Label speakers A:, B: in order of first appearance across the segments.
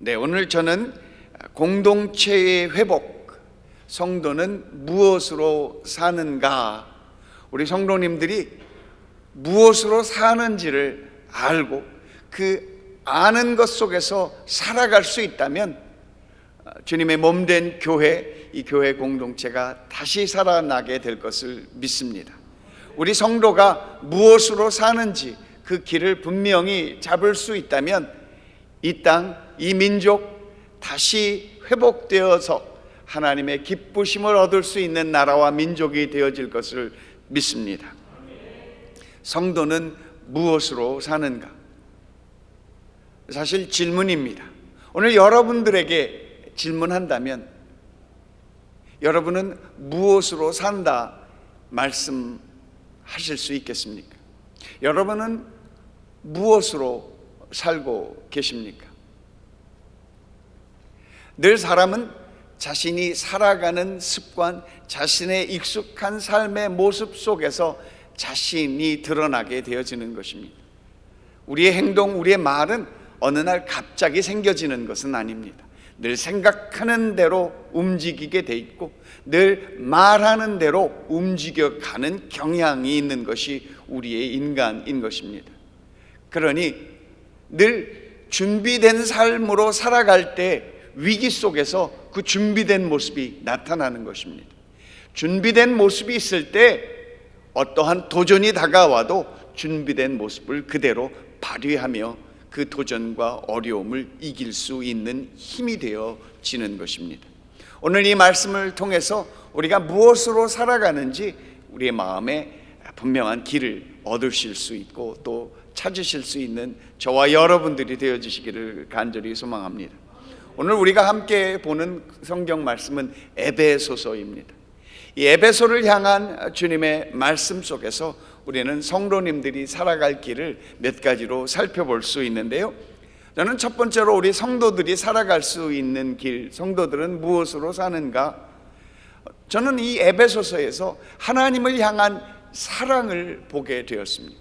A: 네, 오늘 저는 공동체의 회복, 성도는 무엇으로 사는가, 우리 성도님들이 무엇으로 사는지를 알고 그 아는 것 속에서 살아갈 수 있다면 주님의 몸된 교회, 이 교회 공동체가 다시 살아나게 될 것을 믿습니다. 우리 성도가 무엇으로 사는지 그 길을 분명히 잡을 수 있다면 이 땅, 이 민족 다시 회복되어서 하나님의 기쁘심을 얻을 수 있는 나라와 민족이 되어질 것을 믿습니다. 성도는 무엇으로 사는가? 사실 질문입니다. 오늘 여러분들에게 질문한다면 여러분은 무엇으로 산다 말씀하실 수 있겠습니까? 여러분은 무엇으로 살고 계십니까? 늘 사람은 자신이 살아가는 습관, 자신의 익숙한 삶의 모습 속에서 자신이 드러나게 되어지는 것입니다. 우리의 행동, 우리의 말은 어느 날 갑자기 생겨지는 것은 아닙니다. 늘 생각하는 대로 움직이게 돼 있고 늘 말하는 대로 움직여가는 경향이 있는 것이 우리의 인간인 것입니다. 그러니 늘 준비된 삶으로 살아갈 때 위기 속에서 그 준비된 모습이 나타나는 것입니다. 준비된 모습이 있을 때 어떠한 도전이 다가와도 준비된 모습을 그대로 발휘하며 그 도전과 어려움을 이길 수 있는 힘이 되어지는 것입니다. 오늘 이 말씀을 통해서 우리가 무엇으로 살아가는지 우리의 마음에 분명한 길을 얻으실 수 있고 또 찾으실 수 있는 저와 여러분들이 되어주시기를 간절히 소망합니다. 오늘 우리가 함께 보는 성경 말씀은 에베소서입니다. 이 에베소를 향한 주님의 말씀 속에서 우리는 성도님들이 살아갈 길을 몇 가지로 살펴볼 수 있는데요. 저는 첫 번째로 우리 성도들이 살아갈 수 있는 길, 성도들은 무엇으로 사는가? 저는 이 에베소서에서 하나님을 향한 사랑을 보게 되었습니다.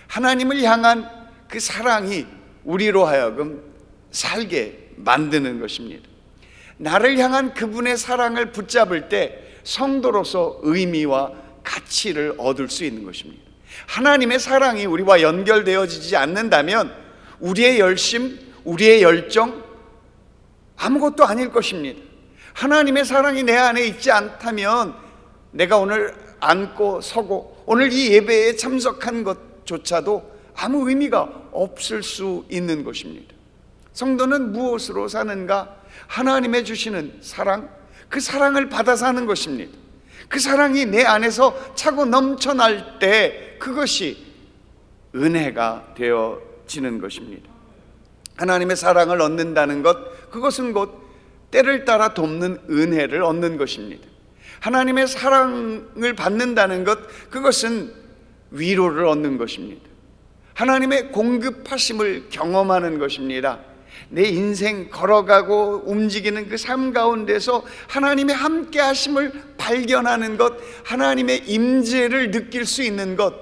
A: 하나님을 향한 그 사랑이 우리로 하여금 살게 만드는 것입니다. 나를 향한 그분의 사랑을 붙잡을 때 성도로서 의미와 가치를 얻을 수 있는 것입니다. 하나님의 사랑이 우리와 연결되어지지 않는다면 우리의 열심, 우리의 열정 아무것도 아닐 것입니다. 하나님의 사랑이 내 안에 있지 않다면 내가 오늘 앉고 서고 오늘 이 예배에 참석한 것조차도 아무 의미가 없을 수 있는 것입니다. 성도는 무엇으로 사는가? 하나님의 주시는 사랑, 그 사랑을 받아 사는 것입니다. 그 사랑이 내 안에서 차고 넘쳐날 때 그것이 은혜가 되어지는 것입니다. 하나님의 사랑을 얻는다는 것, 그것은 곧 때를 따라 돕는 은혜를 얻는 것입니다. 하나님의 사랑을 받는다는 것, 그것은 위로를 얻는 것입니다. 하나님의 공급하심을 경험하는 것입니다. 내 인생 걸어가고 움직이는 그 삶 가운데서 하나님의 함께 하심을 발견하는 것, 하나님의 임재를 느낄 수 있는 것,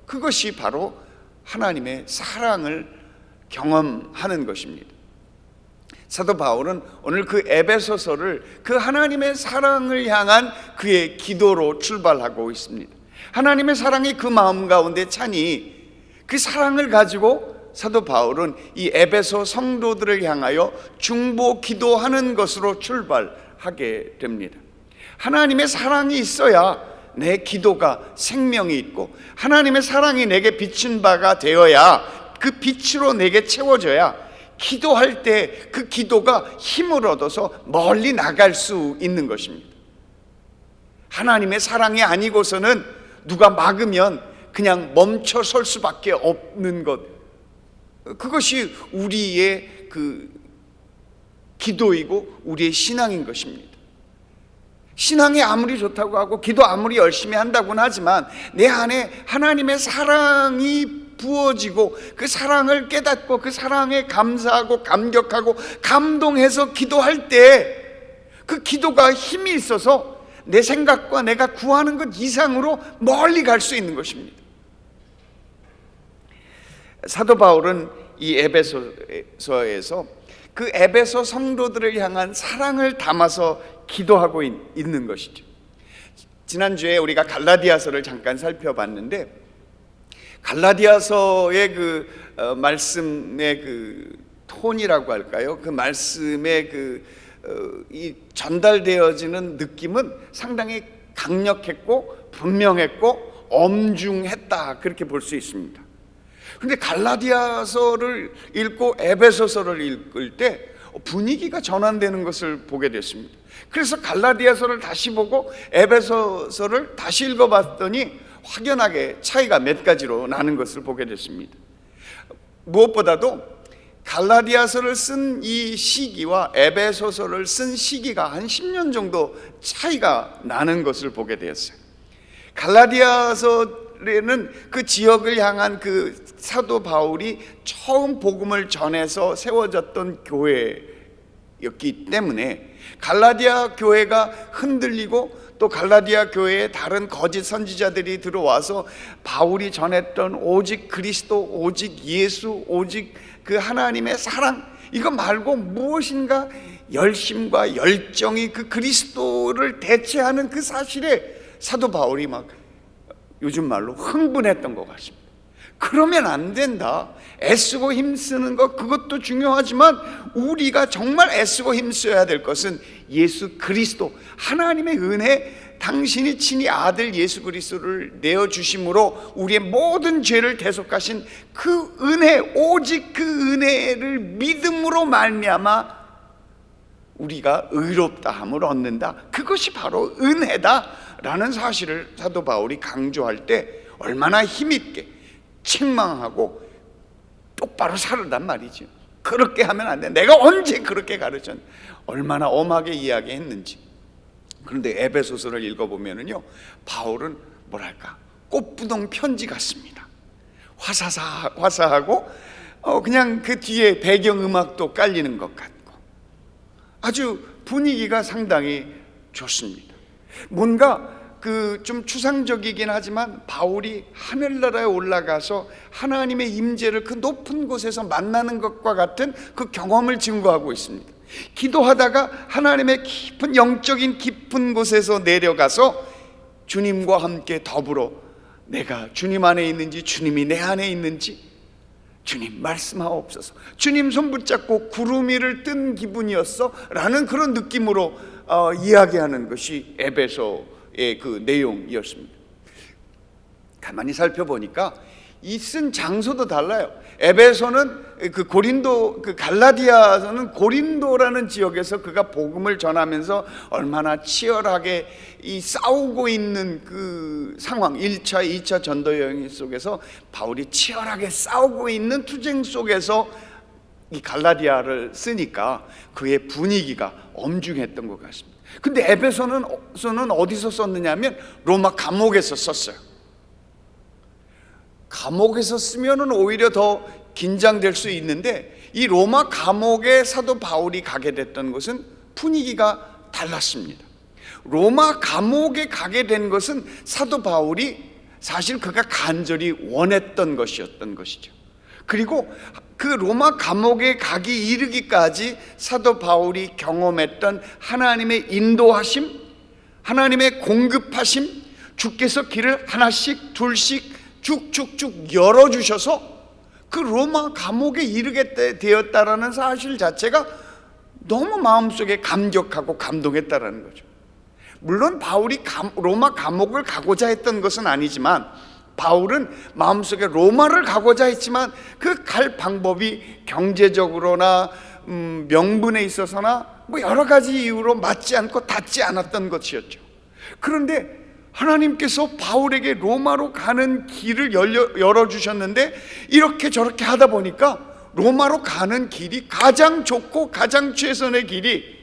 A: 그것이 바로 하나님의 사랑을 경험하는 것입니다. 사도 바울은 오늘 그 에베소서를 그 하나님의 사랑을 향한 그의 기도로 출발하고 있습니다. 하나님의 사랑이 그 마음 가운데 차니 그 사랑을 가지고 사도 바울은 이 에베소 성도들을 향하여 중보 기도하는 것으로 출발하게 됩니다. 하나님의 사랑이 있어야 내 기도가 생명이 있고 하나님의 사랑이 내게 비친 바가 되어야 그 빛으로 내게 채워져야 기도할 때 그 기도가 힘을 얻어서 멀리 나갈 수 있는 것입니다. 하나님의 사랑이 아니고서는 누가 막으면 그냥 멈춰 설 수밖에 없는 것, 그것이 우리의 그 기도이고 우리의 신앙인 것입니다. 신앙이 아무리 좋다고 하고 기도 아무리 열심히 한다고는 하지만 내 안에 하나님의 사랑이 부어지고 그 사랑을 깨닫고 그 사랑에 감사하고 감격하고 감동해서 기도할 때 그 기도가 힘이 있어서 내 생각과 내가 구하는 것 이상으로 멀리 갈 수 있는 것입니다. 사도 바울은 이 에베소서에서 그 에베소 성도들을 향한 사랑을 담아서 기도하고 있는 것이죠. 지난주에 우리가 갈라디아서를 잠깐 살펴봤는데, 갈라디아서의 그 말씀의 그 톤이라고 할까요? 그 말씀의 이 전달되어지는 느낌은 상당히 강력했고 분명했고 엄중했다, 그렇게 볼 수 있습니다. 그런데 갈라디아서를 읽고 에베소서를 읽을 때 분위기가 전환되는 것을 보게 됐습니다. 그래서 갈라디아서를 다시 보고 에베소서를 다시 읽어봤더니 확연하게 차이가 몇 가지로 나는 것을 보게 됐습니다. 무엇보다도 갈라디아서를 쓴 이 시기와 에베소서를 쓴 시기가 한 10년 정도 차이가 나는 것을 보게 되었어요. 갈라디아서에는 그 지역을 향한 그 사도 바울이 처음 복음을 전해서 세워졌던 교회였기 때문에 갈라디아 교회가 흔들리고 또 갈라디아 교회에 다른 거짓 선지자들이 들어와서 바울이 전했던 오직 그리스도, 오직 예수, 오직 그 하나님의 사랑, 이거 말고 무엇인가 열심과 열정이 그 그리스도를 대체하는 그 사실에 사도 바울이 막 요즘 말로 흥분했던 것 같습니다. 그러면 안 된다. 애쓰고 힘쓰는 것, 그것도 중요하지만 우리가 정말 애쓰고 힘써야 될 것은 예수 그리스도, 하나님의 은혜, 당신이 친히 아들 예수 그리스도를 내어주심으로 우리의 모든 죄를 대속하신 그 은혜, 오직 그 은혜를 믿음으로 말미암아 우리가 의롭다함을 얻는다. 그것이 바로 은혜다라는 사실을 사도 바울이 강조할 때 얼마나 힘있게 책망하고 똑바로 살으란 말이죠. 그렇게 하면 안 돼. 내가 언제 그렇게 가르쳤는지, 얼마나 엄하게 이야기했는지. 그런데 에베소서를 읽어보면은요, 바울은 뭐랄까, 꽃부동 편지 같습니다. 화사하고 그냥 그 뒤에 배경음악도 깔리는 것 같고 아주 분위기가 상당히 좋습니다. 뭔가 좀 추상적이긴 하지만 바울이 하늘나라에 올라가서 하나님의 임재를 그 높은 곳에서 만나는 것과 같은 그 경험을 증거하고 있습니다. 기도하다가 하나님의 깊은 영적인 깊은 곳에서 내려가서 주님과 함께 더불어 내가 주님 안에 있는지 주님이 내 안에 있는지 주님 말씀하옵소서, 주님 손 붙잡고 구름 위를 뜬 기분이었어 라는 그런 느낌으로 이야기하는 것이 에베소의 그 내용이었습니다. 가만히 살펴보니까 이 쓴 장소도 달라요. 에베소는 그 고린도, 그 갈라디아서는 고린도라는 지역에서 그가 복음을 전하면서 얼마나 치열하게 이 싸우고 있는 그 상황, 1차, 2차 전도 여행 속에서 바울이 치열하게 싸우고 있는 투쟁 속에서 이 갈라디아를 쓰니까 그의 분위기가 엄중했던 것 같습니다. 근데 에베소는 어디서 썼느냐면 로마 감옥에서 썼어요. 감옥에서 쓰면은 오히려 더 긴장될 수 있는데 이 로마 감옥에 사도 바울이 가게 됐던 것은 분위기가 달랐습니다. 로마 감옥에 가게 된 것은 사도 바울이 사실 그가 간절히 원했던 것이었던 것이죠. 그리고 그 로마 감옥에 가기 이르기까지 사도 바울이 경험했던 하나님의 인도하심, 하나님의 공급하심, 주께서 길을 하나씩 둘씩 쭉쭉쭉 열어주셔서 그 로마 감옥에 이르게 되었다라는 사실 자체가 너무 마음속에 감격하고 감동했다라는 거죠. 물론 바울이 로마 감옥을 가고자 했던 것은 아니지만 바울은 마음속에 로마를 가고자 했지만 그 갈 방법이 경제적으로나 명분에 있어서나 뭐 여러 가지 이유로 맞지 않고 닿지 않았던 것이었죠. 그런데 하나님께서 바울에게 로마로 가는 길을 열어주셨는데 이렇게 저렇게 하다 보니까 로마로 가는 길이 가장 좋고 가장 최선의 길이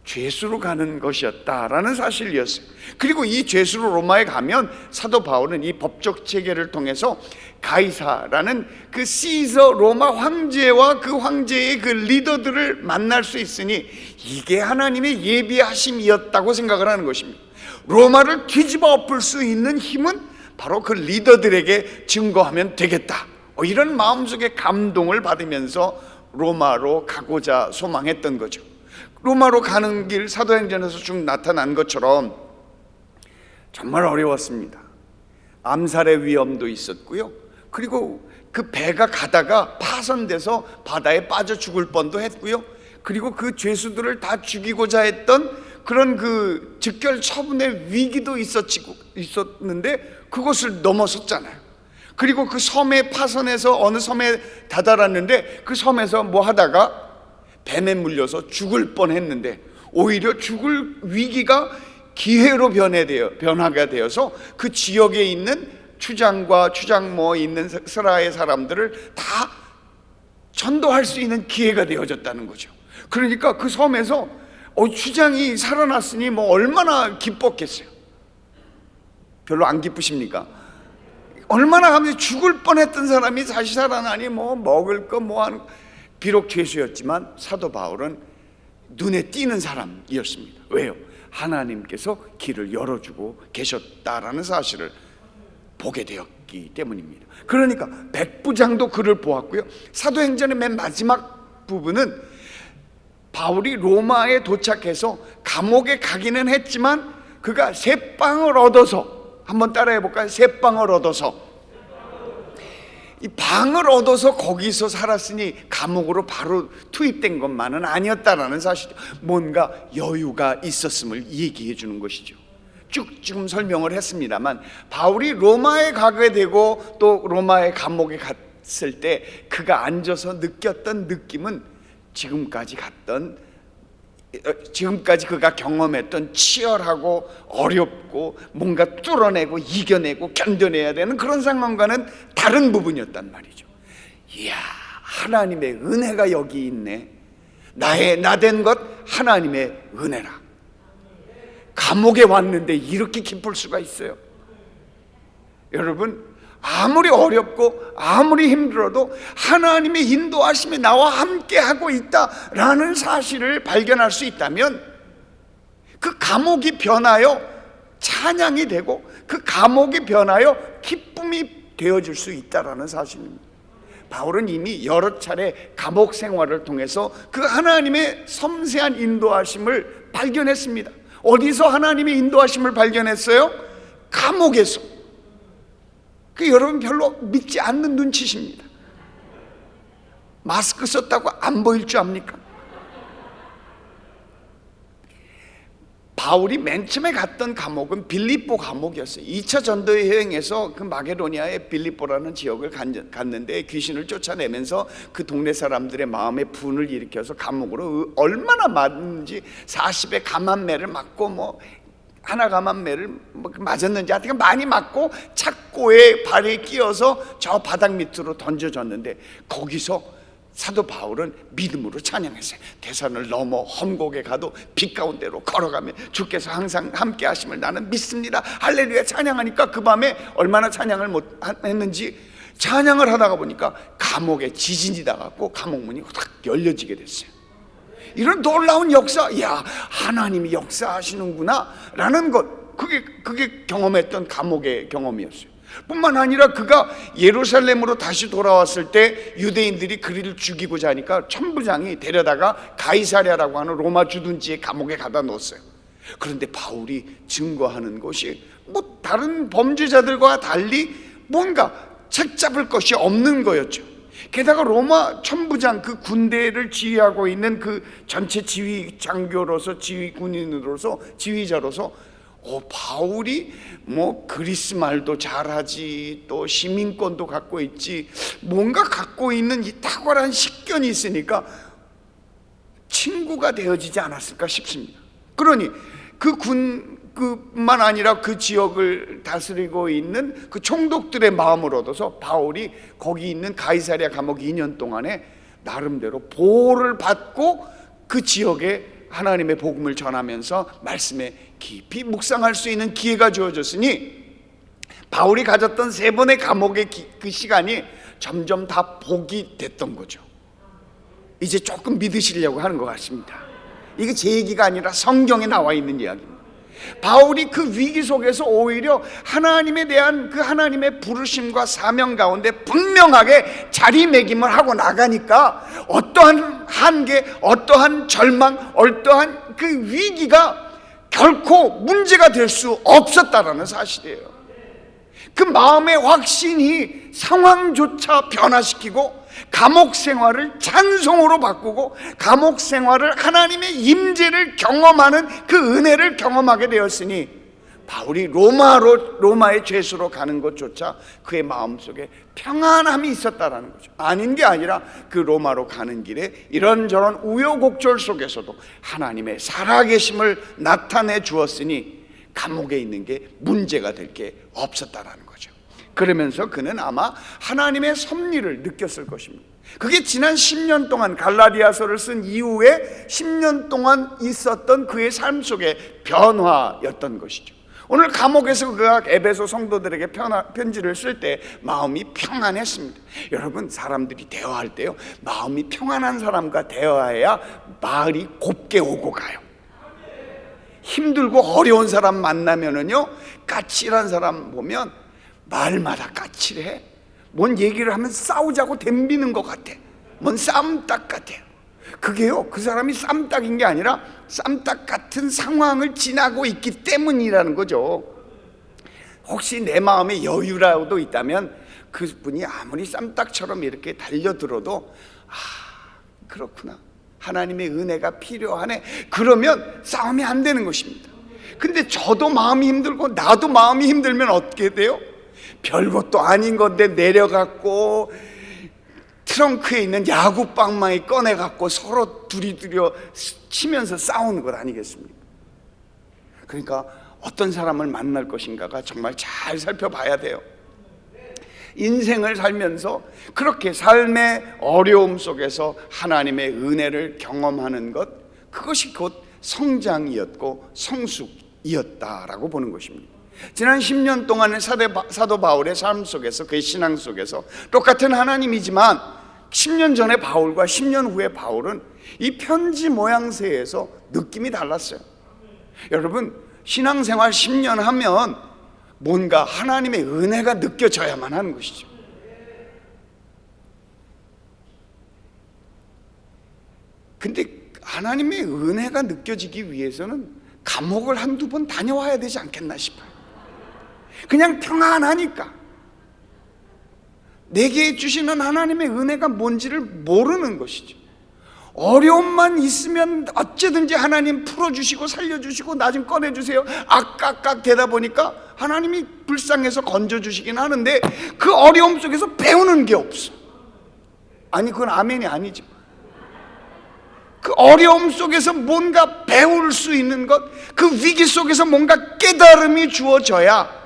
A: 죄수로 가는 것이었다라는 사실이었어요. 그리고 이 죄수로 로마에 가면 사도 바울은 이 법적 체계를 통해서 가이사라는 그 시저 로마 황제와 그 황제의 그 리더들을 만날 수 있으니 이게 하나님의 예비하심이었다고 생각을 하는 것입니다. 로마를 뒤집어 엎을 수 있는 힘은 바로 그 리더들에게 증거하면 되겠다, 이런 마음속에 감동을 받으면서 로마로 가고자 소망했던 거죠. 로마로 가는 길 사도행전에서 쭉 나타난 것처럼 정말 어려웠습니다. 암살의 위험도 있었고요. 그리고 그 배가 가다가 파손돼서 바다에 빠져 죽을 뻔도 했고요. 그리고 그 죄수들을 다 죽이고자 했던 그런 그 즉결 처분의 위기도 있었는데 그것을 넘어섰잖아요. 그리고 그 섬에 파손해서 어느 섬에 다다랐는데 그 섬에서 뭐 하다가 뱀에 물려서 죽을 뻔했는데 오히려 죽을 위기가 기회로 변화가 되어서 그 지역에 있는 추장과 추장모 있는 스라의 사람들을 다 전도할 수 있는 기회가 되어졌다는 거죠. 그러니까 그 섬에서 추장이 살아났으니 뭐 얼마나 기뻤겠어요. 별로 안 기쁘십니까? 얼마나 하면 죽을 뻔했던 사람이 다시 살아나니 뭐 먹을 거 뭐 하는, 비록 죄수였지만 사도 바울은 눈에 띄는 사람이었습니다. 왜요? 하나님께서 길을 열어주고 계셨다라는 사실을 보게 되었기 때문입니다. 그러니까 백부장도 그를 보았고요. 사도행전의 맨 마지막 부분은 바울이 로마에 도착해서 감옥에 가기는 했지만 그가 새 빵을 얻어서, 한번 따라해 볼까요? 새 빵을 얻어서, 이 방을 얻어서 거기서 살았으니 감옥으로 바로 투입된 것만은 아니었다라는 사실, 뭔가 여유가 있었음을 얘기해 주는 것이죠. 쭉 지금 설명을 했습니다만 바울이 로마에 가게 되고 또 로마의 감옥에 갔을 때 그가 앉아서 느꼈던 느낌은 지금까지 그가 경험했던 치열하고 어렵고 뭔가 뚫어내고 이겨내고 견뎌내야 되는 그런 상황과는 다른 부분이었단 말이죠. 이야, 하나님의 은혜가 여기 있네. 나된 것 하나님의 은혜라. 감옥에 왔는데 이렇게 기쁠 수가 있어요? 여러분, 아무리 어렵고 아무리 힘들어도 하나님의 인도하심이 나와 함께 하고 있다라는 사실을 발견할 수 있다면 그 감옥이 변하여 찬양이 되고 그 감옥이 변하여 기쁨이 되어질 수 있다라는 사실입니다. 바울은 이미 여러 차례 감옥 생활을 통해서 그 하나님의 섬세한 인도하심을 발견했습니다. 어디서 하나님의 인도하심을 발견했어요? 감옥에서. 여러분 별로 믿지 않는 눈치십니다. 마스크 썼다고 안 보일 줄 압니까? 바울이 맨 처음에 갔던 감옥은 빌립보 감옥이었어요. 2차 전도 여행에서 그 마게도니아의 빌립보라는 지역을 갔는데 귀신을 쫓아내면서 그 동네 사람들의 마음에 분을 일으켜서 감옥으로 얼마나 많은지 40의 감한매를 맞고 뭐 하나 감한매를 맞았는지 하여튼 많이 맞고 착고에 발에 끼어서 저 바닥 밑으로 던져졌는데 거기서 사도 바울은 믿음으로 찬양했어요. 대산을 넘어 험곡에 가도 빛 가운데로 걸어가면 주께서 항상 함께 하심을 나는 믿습니다. 할렐루야 찬양하니까 그 밤에 얼마나 찬양을 했는지 찬양을 하다가 보니까 감옥에 지진이 나갖고 감옥 문이 확 열려지게 됐어요. 이런 놀라운 역사, 야, 하나님이 역사하시는구나 라는 것, 그게 경험했던 감옥의 경험이었어요. 뿐만 아니라 그가 예루살렘으로 다시 돌아왔을 때 유대인들이 그를 죽이고자 하니까 천부장이 데려다가 가이사랴라고 하는 로마 주둔지의 감옥에 가다 놓았어요. 그런데 바울이 증거하는 것이 뭐 다른 범죄자들과 달리 뭔가 책 잡을 것이 없는 거였죠. 게다가 로마 천부장, 그 군대를 지휘하고 있는 그 전체 지휘 장교로서, 지휘 군인으로서, 지휘자로서 바울이 뭐 그리스 말도 잘하지, 또 시민권도 갖고 있지, 뭔가 갖고 있는 이 탁월한 식견이 있으니까 친구가 되어지지 않았을까 싶습니다. 그러니 그뿐만 아니라 그 지역을 다스리고 있는 그 총독들의 마음을 얻어서 바울이 거기 있는 가이사랴 감옥 2년 동안에 나름대로 보호를 받고 그 지역에 하나님의 복음을 전하면서 말씀에 깊이 묵상할 수 있는 기회가 주어졌으니 바울이 가졌던 3번의 감옥의 그 시간이 점점 다 복이 됐던 거죠. 이제 조금 믿으시려고 하는 것 같습니다. 이게 제 얘기가 아니라 성경에 나와 있는 이야기입니다. 바울이 그 위기 속에서 오히려 하나님에 대한 그 하나님의 부르심과 사명 가운데 분명하게 자리매김을 하고 나가니까 어떠한 한계, 어떠한 절망, 어떠한 그 위기가 결코 문제가 될 수 없었다라는 사실이에요. 그 마음의 확신이 상황조차 변화시키고 감옥 생활을 찬송으로 바꾸고 감옥 생활을 하나님의 임재를 경험하는 그 은혜를 경험하게 되었으니 바울이 로마의 죄수로 가는 것조차 그의 마음속에 평안함이 있었다라는 거죠. 아닌 게 아니라 그 로마로 가는 길에 이런저런 우여곡절 속에서도 하나님의 살아계심을 나타내 주었으니 감옥에 있는 게 문제가 될 게 없었다라는 거죠. 그러면서 그는 아마 하나님의 섭리를 느꼈을 것입니다. 그게 지난 10년 동안 갈라디아서를 쓴 이후에 10년 동안 있었던 그의 삶 속의 변화였던 것이죠. 오늘 감옥에서 그가 에베소 성도들에게 편지를 쓸 때 마음이 평안했습니다. 여러분, 사람들이 대화할 때요, 마음이 평안한 사람과 대화해야 말이 곱게 오고 가요. 힘들고 어려운 사람 만나면은요, 까칠한 사람 보면 말마다 까칠해. 뭔 얘기를 하면 싸우자고 덤비는 것 같아. 뭔 쌈딱 같아. 그게요, 그 사람이 쌈딱인 게 아니라 쌈딱 같은 상황을 지나고 있기 때문이라는 거죠. 혹시 내 마음에 여유라도 있다면 그분이 아무리 쌈딱처럼 이렇게 달려들어도 그렇구나, 하나님의 은혜가 필요하네, 그러면 싸움이 안 되는 것입니다. 근데 저도 마음이 힘들고 나도 마음이 힘들면 어떻게 돼요? 별것도 아닌 건데 내려갖고 트렁크에 있는 야구방망이 꺼내갖고 서로 두리두려 치면서 싸우는 것 아니겠습니까? 그러니까 어떤 사람을 만날 것인가가 정말 잘 살펴봐야 돼요. 인생을 살면서 그렇게 삶의 어려움 속에서 하나님의 은혜를 경험하는 것, 그것이 곧 성장이었고 성숙이었다라고 보는 것입니다. 지난 10년 동안의 사도 바울의 삶 속에서, 그의 신앙 속에서 똑같은 하나님이지만 10년 전의 바울과 10년 후의 바울은 이 편지 모양새에서 느낌이 달랐어요. 여러분, 신앙생활 10년 하면 뭔가 하나님의 은혜가 느껴져야만 하는 것이죠. 근데 하나님의 은혜가 느껴지기 위해서는 감옥을 한두 번 다녀와야 되지 않겠나 싶어요. 그냥 평안하니까 내게 주시는 하나님의 은혜가 뭔지를 모르는 것이죠. 어려움만 있으면 어찌든지 하나님 풀어주시고 살려주시고 나 좀 꺼내주세요, 악깍깍 되다 보니까 하나님이 불쌍해서 건져주시긴 하는데 그 어려움 속에서 배우는 게 없어. 아니, 그건 아멘이 아니죠. 그 어려움 속에서 뭔가 배울 수 있는 것, 그 위기 속에서 뭔가 깨달음이 주어져야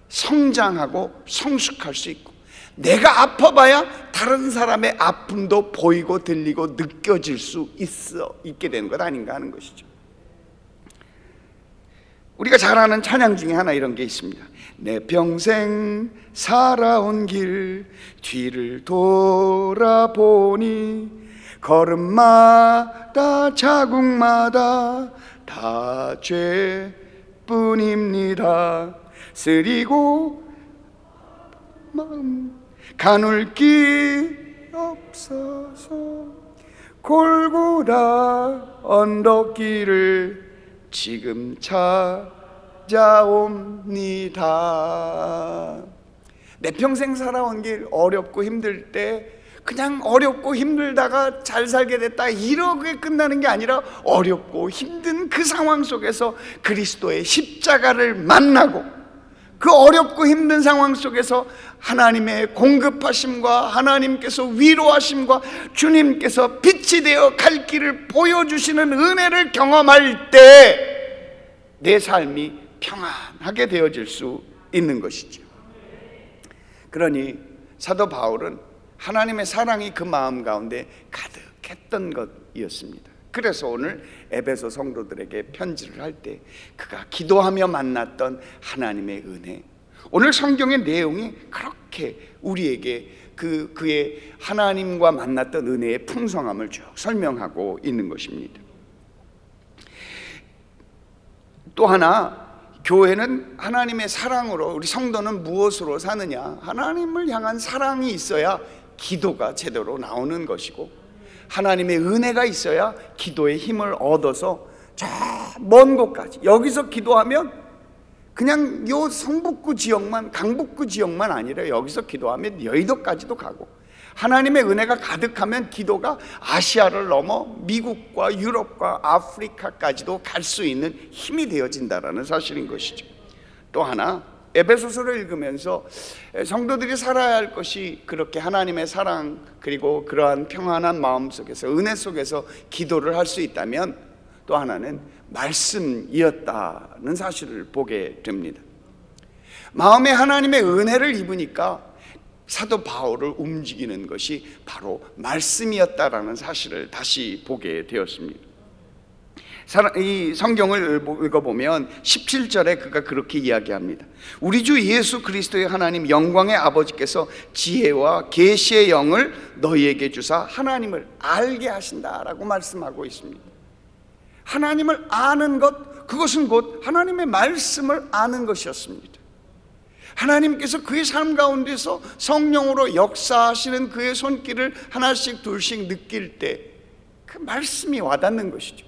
A: 성장하고 성숙할 수 있고, 내가 아파봐야 다른 사람의 아픔도 보이고 들리고 느껴질 수 있게 되는 것 아닌가 하는 것이죠. 우리가 잘 아는 찬양 중에 하나 이런 게 있습니다. 내 평생 살아온 길 뒤를 돌아보니 걸음마다 자국마다 다 죄뿐입니다. 쓰리고 마음 가눌 길 없어서 골고다 언덕길을 지금 찾아옵니다. 내 평생 살아온 길, 어렵고 힘들 때 그냥 어렵고 힘들다가 잘 살게 됐다 이렇게 끝나는 게 아니라 어렵고 힘든 그 상황 속에서 그리스도의 십자가를 만나고 그 어렵고 힘든 상황 속에서 하나님의 공급하심과 하나님께서 위로하심과 주님께서 빛이 되어 갈 길을 보여주시는 은혜를 경험할 때 내 삶이 평안하게 되어질 수 있는 것이죠. 그러니 사도 바울은 하나님의 사랑이 그 마음 가운데 가득했던 것이었습니다. 그래서 오늘 에베소 성도들에게 편지를 할 때 그가 기도하며 만났던 하나님의 은혜, 오늘 성경의 내용이 그렇게 우리에게 그의 하나님과 만났던 은혜의 풍성함을 쭉 설명하고 있는 것입니다. 또 하나, 교회는 하나님의 사랑으로, 우리 성도는 무엇으로 사느냐? 하나님을 향한 사랑이 있어야 기도가 제대로 나오는 것이고, 하나님의 은혜가 있어야 기도의 힘을 얻어서 저 먼 곳까지, 여기서 기도하면 그냥 요 성북구 지역만, 강북구 지역만 아니라 여기서 기도하면 여의도까지도 가고, 하나님의 은혜가 가득하면 기도가 아시아를 넘어 미국과 유럽과 아프리카까지도 갈 수 있는 힘이 되어진다는 사실인 것이죠. 또 하나, 에베소서를 읽으면서 성도들이 살아야 할 것이 그렇게 하나님의 사랑, 그리고 그러한 평안한 마음 속에서, 은혜 속에서 기도를 할 수 있다면, 또 하나는 말씀이었다는 사실을 보게 됩니다. 마음에 하나님의 은혜를 입으니까 사도 바울을 움직이는 것이 바로 말씀이었다라는 사실을 다시 보게 되었습니다. 이 성경을 읽어보면 17절에 그가 그렇게 이야기합니다. 우리 주 예수 그리스도의 하나님 영광의 아버지께서 지혜와 계시의 영을 너희에게 주사 하나님을 알게 하신다라고 말씀하고 있습니다. 하나님을 아는 것, 그것은 곧 하나님의 말씀을 아는 것이었습니다. 하나님께서 그의 삶 가운데서 성령으로 역사하시는 그의 손길을 하나씩 둘씩 느낄 때 그 말씀이 와닿는 것이죠.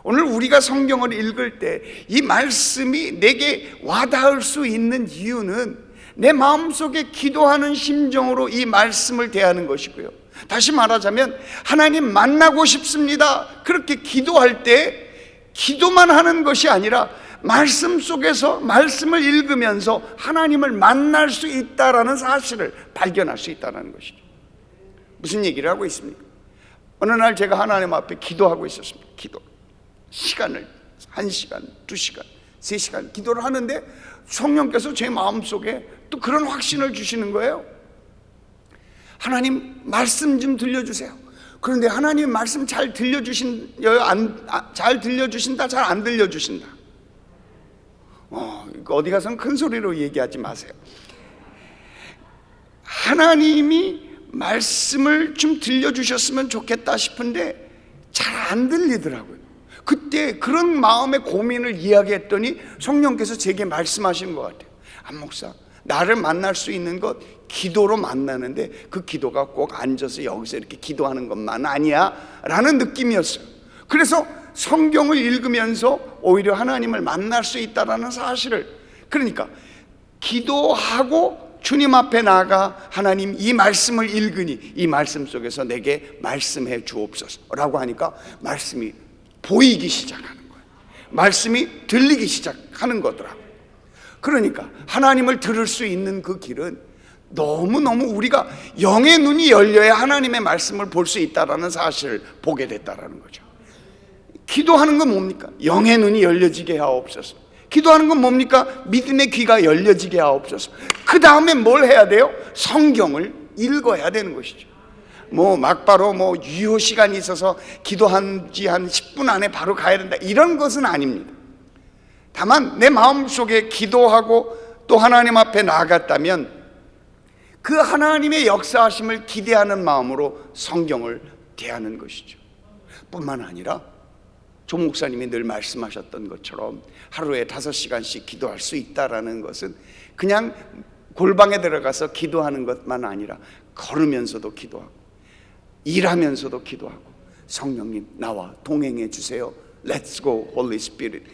A: 오늘 우리가 성경을 읽을 때 이 말씀이 내게 와닿을 수 있는 이유는 내 마음속에 기도하는 심정으로 이 말씀을 대하는 것이고요. 다시 말하자면 하나님 만나고 싶습니다, 그렇게 기도할 때 기도만 하는 것이 아니라 말씀 속에서 말씀을 읽으면서 하나님을 만날 수 있다라는 사실을 발견할 수 있다는 것이죠. 무슨 얘기를 하고 있습니까? 어느 날 제가 하나님 앞에 기도하고 있었습니다. 기도 시간을 1시간, 2시간, 3시간 기도를 하는데 성령께서 제 마음속에 또 그런 확신을 주시는 거예요. 하나님 말씀 좀 들려주세요. 그런데 하나님 말씀 잘 들려주신다, 잘 안 들려주신다. 어디 가서는 큰 소리로 얘기하지 마세요. 하나님이 말씀을 좀 들려주셨으면 좋겠다 싶은데 잘 안 들리더라고요. 그때 그런 마음의 고민을 이야기했더니 성령께서 제게 말씀하시는 것 같아요. 안 목사, 나를 만날 수 있는 것 기도로 만나는데 그 기도가 꼭 앉아서 여기서 이렇게 기도하는 것만 아니야 라는 느낌이었어요. 그래서 성경을 읽으면서 오히려 하나님을 만날 수 있다는 사실을, 그러니까 기도하고 주님 앞에 나아가 하나님 이 말씀을 읽으니 이 말씀 속에서 내게 말씀해 주옵소서 라고 하니까 말씀이 보이기 시작하는 거예요. 말씀이 들리기 시작하는 거더라고요. 그러니까 하나님을 들을 수 있는 그 길은 너무너무 우리가 영의 눈이 열려야 하나님의 말씀을 볼 수 있다는 사실을 보게 됐다는 거죠. 기도하는 건 뭡니까? 영의 눈이 열려지게 하옵소서. 기도하는 건 뭡니까? 믿음의 귀가 열려지게 하옵소서. 그 다음에 뭘 해야 돼요? 성경을 읽어야 되는 것이죠. 막바로 유효 시간이 있어서 기도한 지 한 10분 안에 바로 가야 된다, 이런 것은 아닙니다. 다만 내 마음속에 기도하고 또 하나님 앞에 나아갔다면 그 하나님의 역사하심을 기대하는 마음으로 성경을 대하는 것이죠. 뿐만 아니라 조 목사님이 늘 말씀하셨던 것처럼 하루에 5시간씩 기도할 수 있다라는 것은 그냥 골방에 들어가서 기도하는 것만 아니라 걸으면서도 기도하고 일하면서도 기도하고 성령님 나와 동행해 주세요, Let's go Holy Spirit,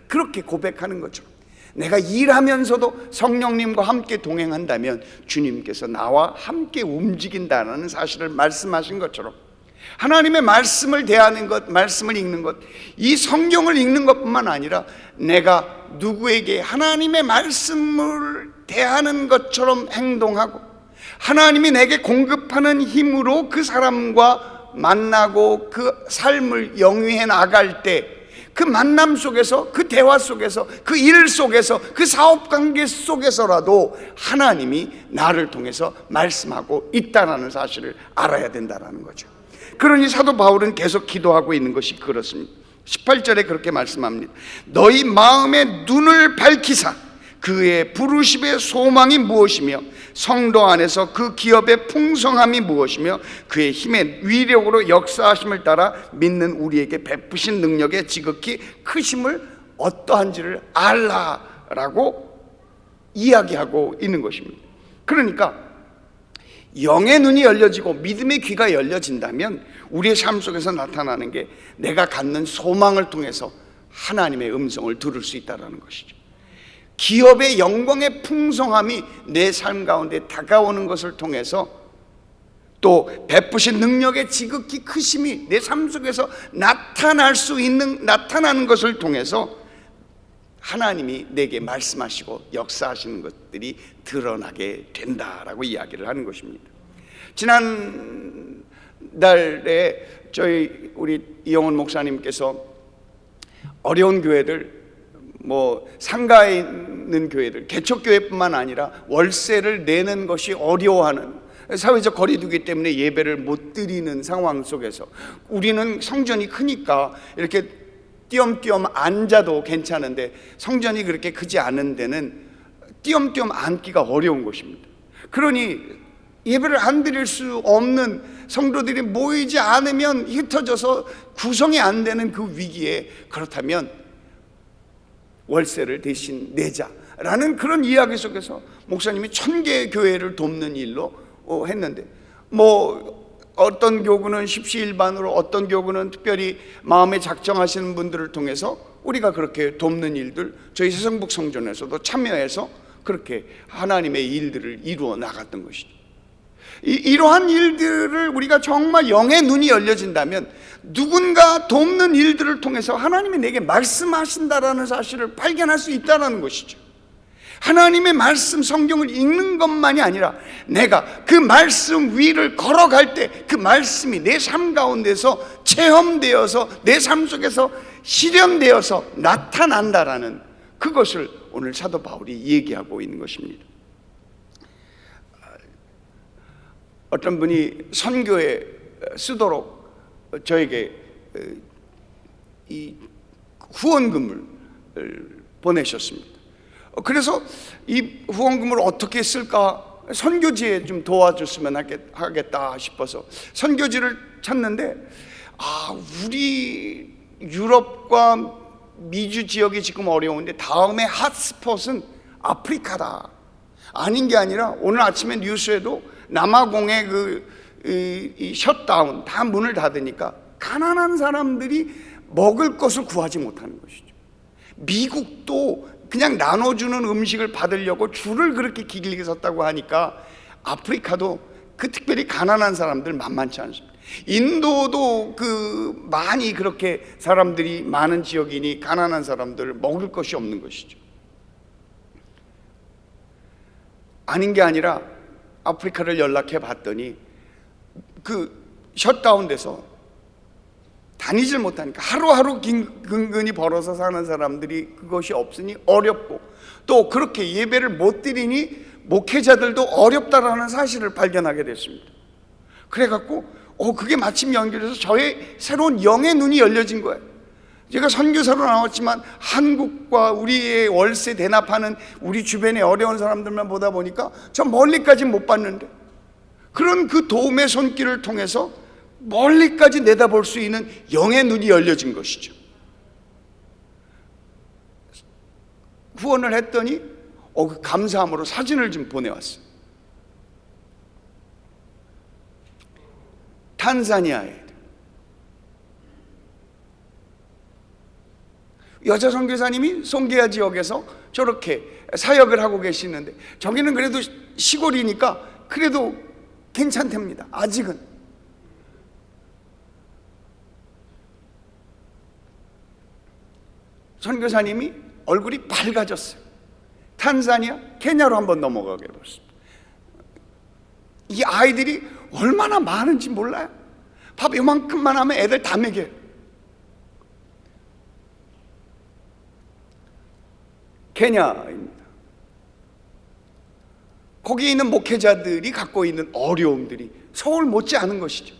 A: 그렇게 고백하는 것처럼 내가 일하면서도 성령님과 함께 동행한다면 주님께서 나와 함께 움직인다는 사실을 말씀하신 것처럼 하나님의 말씀을 대하는 것, 말씀을 읽는 것, 이 성경을 읽는 것뿐만 아니라 내가 누구에게 하나님의 말씀을 대하는 것처럼 행동하고 하나님이 내게 공급하는 힘으로 그 사람과 만나고 그 삶을 영위해 나갈 때 그 만남 속에서, 그 대화 속에서, 그 일 속에서, 그 사업관계 속에서라도 하나님이 나를 통해서 말씀하고 있다는 사실을 알아야 된다는 거죠. 그러니 사도 바울은 계속 기도하고 있는 것이 그렇습니다. 18절에 그렇게 말씀합니다. 너희 마음의 눈을 밝히사 그의 부르심의 소망이 무엇이며 성도 안에서 그 기업의 풍성함이 무엇이며 그의 힘의 위력으로 역사하심을 따라 믿는 우리에게 베푸신 능력의 지극히 크심을 어떠한지를 알라라고 이야기하고 있는 것입니다. 그러니까 영의 눈이 열려지고 믿음의 귀가 열려진다면 우리의 삶 속에서 나타나는 게 내가 갖는 소망을 통해서 하나님의 음성을 들을 수 있다는 것이죠. 기업의 영광의 풍성함이 내 삶 가운데 다가오는 것을 통해서, 또 베푸신 능력의 지극히 크심이 내 삶 속에서 나타나는 것을 통해서 하나님이 내게 말씀하시고 역사하시는 것들이 드러나게 된다라고 이야기를 하는 것입니다. 지난 달에 우리 이영훈 목사님께서 어려운 교회들, 상가에 있는 교회들, 개척교회뿐만 아니라 월세를 내는 것이 어려워하는, 사회적 거리두기 때문에 예배를 못 드리는 상황 속에서 우리는 성전이 크니까 이렇게 띄엄띄엄 앉아도 괜찮은데 성전이 그렇게 크지 않은 데는 띄엄띄엄 앉기가 어려운 것입니다. 그러니 예배를 안 드릴 수 없는 성도들이 모이지 않으면 흩어져서 구성이 안 되는 그 위기에, 그렇다면 월세를 대신 내자라는 그런 이야기 속에서 목사님이 1000개의 교회를 돕는 일로 했는데, 어떤 교구는 십시일반으로, 어떤 교구는 특별히 마음에 작정하시는 분들을 통해서 우리가 그렇게 돕는 일들, 저희 세성북 성전에서도 참여해서 그렇게 하나님의 일들을 이루어 나갔던 것이죠. 이러한 일들을 우리가 정말 영의 눈이 열려진다면 누군가 돕는 일들을 통해서 하나님이 내게 말씀하신다라는 사실을 발견할 수 있다는 것이죠. 하나님의 말씀, 성경을 읽는 것만이 아니라 내가 그 말씀 위를 걸어갈 때 그 말씀이 내 삶 가운데서 체험되어서 내 삶 속에서 실현되어서 나타난다라는 그것을 오늘 사도 바울이 얘기하고 있는 것입니다. 어떤 분이 선교에 쓰도록 저에게 이 후원금을 보내셨습니다. 그래서 이 후원금을 어떻게 쓸까, 선교지에 좀 도와줬으면 하겠다 싶어서 선교지를 찾는데, 우리 유럽과 미주 지역이 지금 어려운데 다음에 핫스폿은 아프리카다. 아닌 게 아니라 오늘 아침에 뉴스에도 남아공의 이 셧다운, 다 문을 닫으니까 가난한 사람들이 먹을 것을 구하지 못하는 것이죠. 미국도 그냥 나눠주는 음식을 받으려고 줄을 그렇게 길게 섰다고 하니까 아프리카도 그 특별히 가난한 사람들 만만치 않습니다. 인도도 많이 그렇게 사람들이 많은 지역이니 가난한 사람들 먹을 것이 없는 것이죠. 아닌 게 아니라 아프리카를 연락해 봤더니 셧다운돼서 다니질 못하니까 하루하루 근근히 벌어서 사는 사람들이 그것이 없으니 어렵고, 또 그렇게 예배를 못 드리니 목회자들도 어렵다라는 사실을 발견하게 됐습니다. 그래갖고 그게 마침 연결해서 저의 새로운 영의 눈이 열려진 거예요. 제가 선교사로 나왔지만 한국과 우리의 월세 대납하는 우리 주변의 어려운 사람들만 보다 보니까 저 멀리까지 못 봤는데, 그런 그 도움의 손길을 통해서 멀리까지 내다볼 수 있는 영의 눈이 열려진 것이죠. 후원을 했더니 감사함으로 사진을 좀 보내왔어요. 탄자니아에 여자 선교사님이 송게아 지역에서 저렇게 사역을 하고 계시는데, 저기는 그래도 시골이니까 그래도 괜찮답니다. 아직은. 선교사님이 얼굴이 밝아졌어요. 탄자니아, 케냐로 한번 넘어가게 됐습니다. 이 아이들이 얼마나 많은지 몰라요. 밥 요만큼만 하면 애들 다 먹여요. 케냐입니다. 거기에 있는 목회자들이 갖고 있는 어려움들이 서울 못지 않은 것이죠.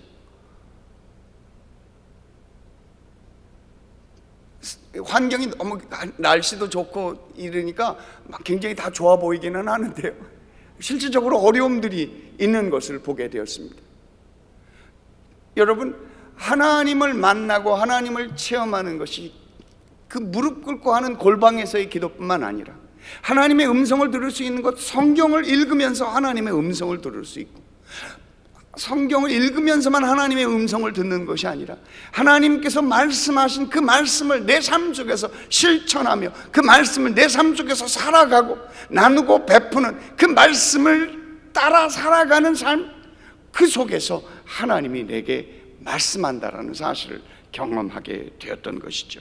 A: 환경이 너무, 날씨도 좋고 이러니까 굉장히 다 좋아 보이기는 하는데요, 실질적으로 어려움들이 있는 것을 보게 되었습니다. 여러분, 하나님을 만나고 하나님을 체험하는 것이 그 무릎 꿇고 하는 골방에서의 기도뿐만 아니라 하나님의 음성을 들을 수 있는 것, 성경을 읽으면서 하나님의 음성을 들을 수 있고, 성경을 읽으면서만 하나님의 음성을 듣는 것이 아니라 하나님께서 말씀하신 그 말씀을 내 삶 속에서 실천하며 그 말씀을 내 삶 속에서 살아가고 나누고 베푸는 그 말씀을 따라 살아가는 삶, 그 속에서 하나님이 내게 말씀한다라는 사실을 경험하게 되었던 것이죠.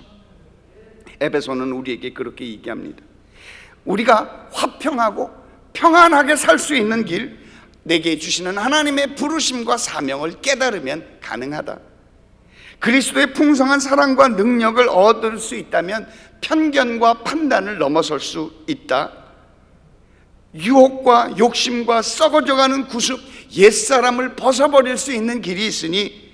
A: 에베소는 우리에게 그렇게 얘기합니다. 우리가 화평하고 평안하게 살 수 있는 길, 내게 주시는 하나님의 부르심과 사명을 깨달으면 가능하다. 그리스도의 풍성한 사랑과 능력을 얻을 수 있다면 편견과 판단을 넘어설 수 있다. 유혹과 욕심과 썩어져가는 구습, 옛사람을 벗어버릴 수 있는 길이 있으니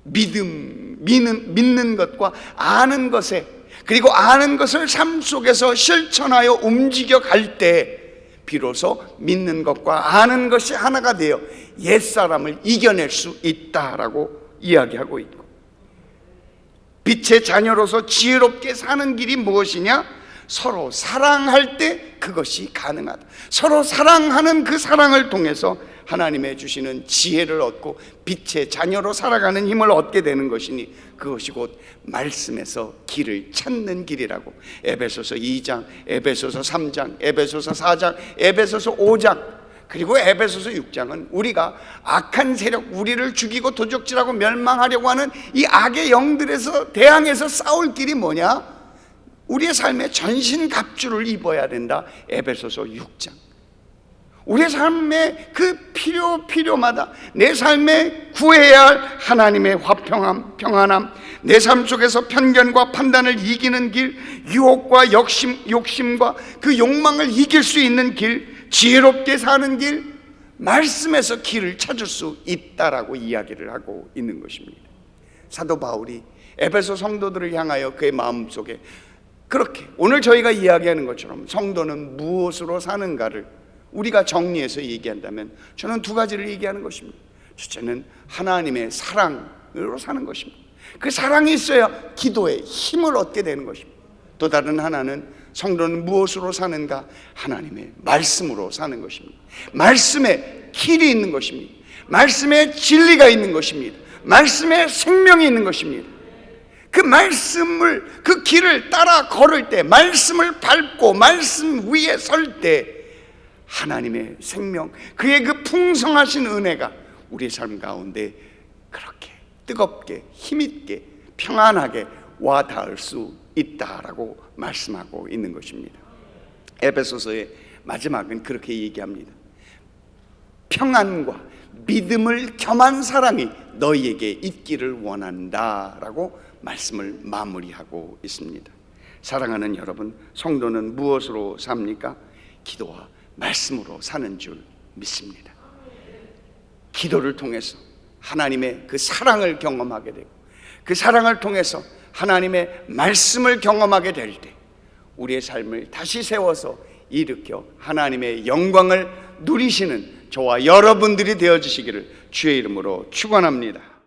A: 믿는 것과 아는 것에, 그리고 아는 것을 삶 속에서 실천하여 움직여 갈 때 비로소 믿는 것과 아는 것이 하나가 되어 옛사람을 이겨낼 수 있다라고 이야기하고 있고, 빛의 자녀로서 지혜롭게 사는 길이 무엇이냐? 서로 사랑할 때 그것이 가능하다. 서로 사랑하는 그 사랑을 통해서 하나님의 주시는 지혜를 얻고 빛의 자녀로 살아가는 힘을 얻게 되는 것이니 그것이 곧 말씀에서 길을 찾는 길이라고 에베소서 2장, 에베소서 3장, 에베소서 4장, 에베소서 5장, 그리고 에베소서 6장은 우리가 악한 세력, 우리를 죽이고 도적질하고 멸망하려고 하는 이 악의 영들에서 대항해서 싸울 길이 뭐냐? 우리의 삶에 전신갑주를 입어야 된다. 에베소서 6장. 우리의 삶의 그 필요마다 내 삶에 구해야 할 하나님의 화평함, 평안함, 내 삶 속에서 편견과 판단을 이기는 길, 유혹과 욕심과 그 욕망을 이길 수 있는 길, 지혜롭게 사는 길, 말씀에서 길을 찾을 수 있다라고 이야기를 하고 있는 것입니다. 사도 바울이 에베소 성도들을 향하여 그의 마음속에 그렇게 오늘 저희가 이야기하는 것처럼 성도는 무엇으로 사는가를 우리가 정리해서 얘기한다면 저는 두 가지를 얘기하는 것입니다. 첫째는 하나님의 사랑으로 사는 것입니다. 그 사랑이 있어야 기도에 힘을 얻게 되는 것입니다. 또 다른 하나는 성도는 무엇으로 사는가? 하나님의 말씀으로 사는 것입니다. 말씀에 길이 있는 것입니다. 말씀에 진리가 있는 것입니다. 말씀에 생명이 있는 것입니다. 그 말씀을, 그 길을 따라 걸을 때, 말씀을 밟고 말씀 위에 설 때 하나님의 생명, 그의 그 풍성하신 은혜가 우리의 삶 가운데 그렇게 뜨겁게 힘있게 평안하게 와 닿을 수 있다라고 말씀하고 있는 것입니다. 에베소서의 마지막은 그렇게 얘기합니다. 평안과 믿음을 겸한 사랑이 너희에게 있기를 원한다라고 말씀을 마무리하고 있습니다. 사랑하는 여러분, 성도는 무엇으로 삽니까? 기도와 말씀으로 사는 줄 믿습니다. 기도를 통해서 하나님의 그 사랑을 경험하게 되고 그 사랑을 통해서 하나님의 말씀을 경험하게 될 때 우리의 삶을 다시 세워서 일으켜 하나님의 영광을 누리시는 저와 여러분들이 되어주시기를 주의 이름으로 축원합니다.